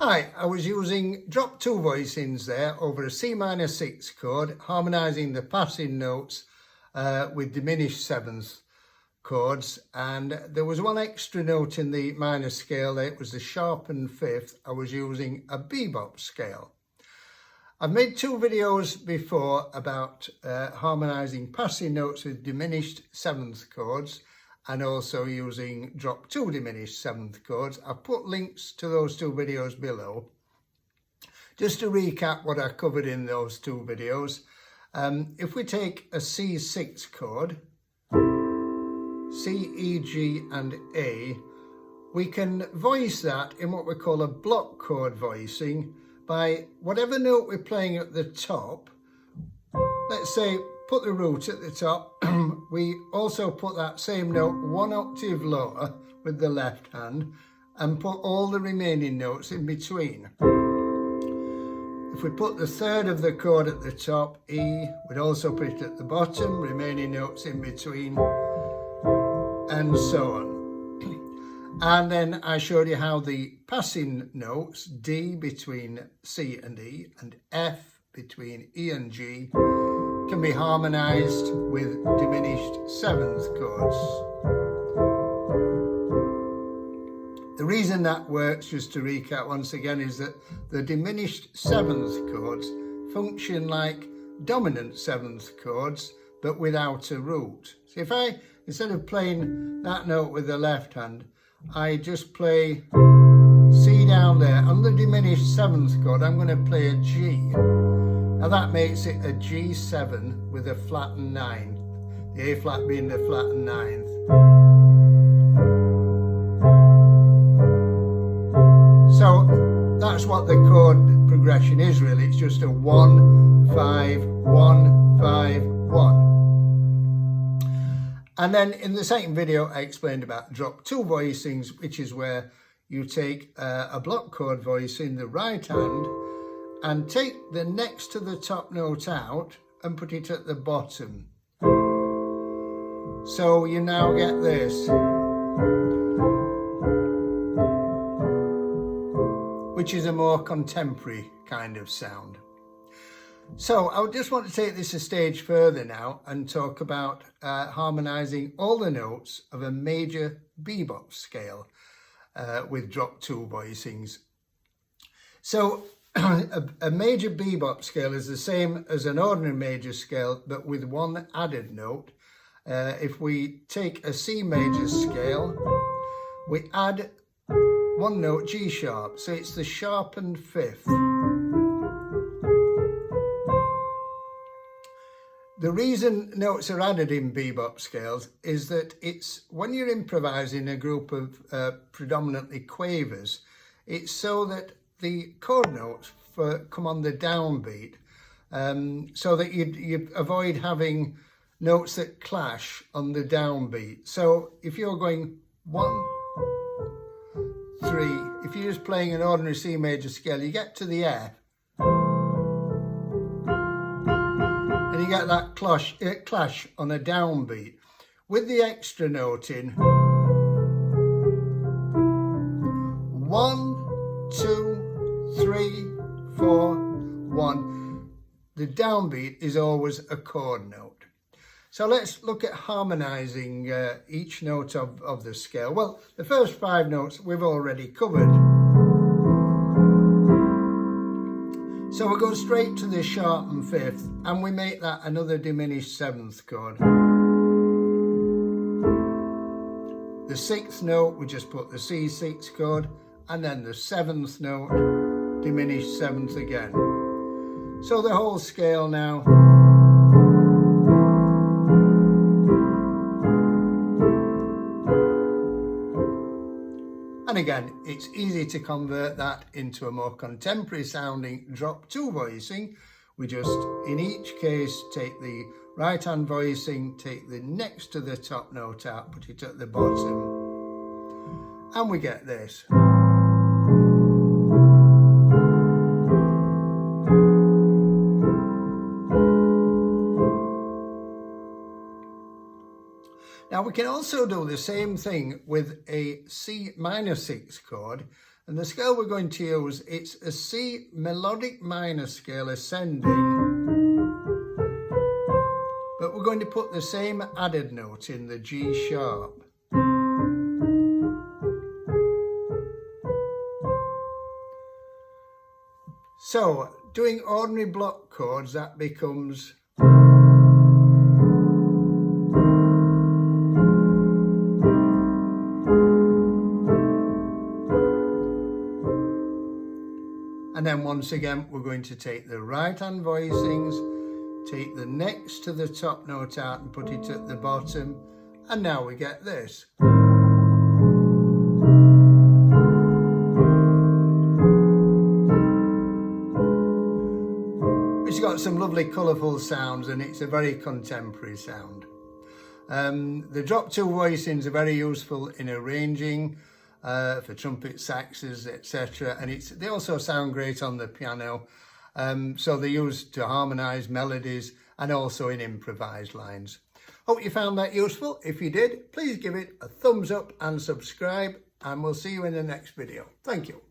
Right, I was using drop 2 voicings there over a C minor 6 chord, harmonising the passing notes with diminished 7th chords, and there was one extra note in the minor scale there. It was the sharpened 5th. I was using a bebop scale. I've made 2 videos before about harmonising passing notes with diminished 7th chords and also using drop 2 diminished 7th chords. I've put links to those 2 videos below. Just to recap what I covered in those 2 videos, if we take a C6 chord, C, E, G and A, we can voice that in what we call a block chord voicing by whatever note we're playing at the top. Let's say put the root at the top. We also put that same note 1 octave lower with the left hand and put all the remaining notes in between. If we put the 3rd of the chord at the top, E, we'd also put it at the bottom, remaining notes in between, and so on. And then I showed you how the passing notes, D between C and E and F between E and G, can be harmonised with diminished 7th chords. The reason that works, just to recap once again, is that the diminished 7th chords function like dominant 7th chords, but without a root. So if I, instead of playing that note with the left hand, I just play C down there. On the diminished 7th chord, I'm going to play a G. Now that makes it a G7 with a flattened 9, the A flat being the flattened 9th. So that's what the chord progression is really. It's just a 1, 5, 1, 5, 1. And then in the second video, I explained about drop 2 voicings, which is where you take a block chord voice in the right hand and take the next to the top note out and put it at the bottom. So you now get this, which is a more contemporary kind of sound. So I just want to take this a stage further now and talk about harmonising all the notes of a major bebop scale with drop 2 voicings. So a major bebop scale is the same as an ordinary major scale, but with one added note. If we take a C major scale, we add one note, G sharp, so it's the sharpened 5th. The reason notes are added in bebop scales is that it's when you're improvising a group of predominantly quavers, it's so that the chord notes come on the downbeat, so that you avoid having notes that clash on the downbeat. So if you're going 1, 3, if you're just playing an ordinary C major scale, you get to the F and you get that clash on a downbeat. With the extra note in 1, 2, 3, 4, 1, the downbeat is always a chord note. So let's look at harmonising each note of the scale. Well, the first 5 notes we've already covered. So we'll go straight to the sharpened 5th and we make that another diminished 7th chord. The 6th note, we just put the C6 chord, and then the 7th note, diminished 7th again. So the whole scale now. And again, it's easy to convert that into a more contemporary sounding drop 2 voicing. We just, in each case, take the right hand voicing, take the next to the top note out, put it at the bottom, and we get this. Now we can also do the same thing with a C minor 6 chord And the scale we're going to use, it's a C melodic minor scale ascending, but we're going to put the same added note in the G sharp. So, doing ordinary block chords, that becomes and then once again we're going to take the right hand voicings, take the next to the top note out and put it at the bottom, and now we get this. It's got some lovely colourful sounds and it's a very contemporary sound. The drop two voicings are very useful in arranging for trumpet, saxes, etc. And they also sound great on the piano. So they're used to harmonise melodies and also in improvised lines. Hope you found that useful. If you did, please give it a thumbs up and subscribe, and we'll see you in the next video. Thank you.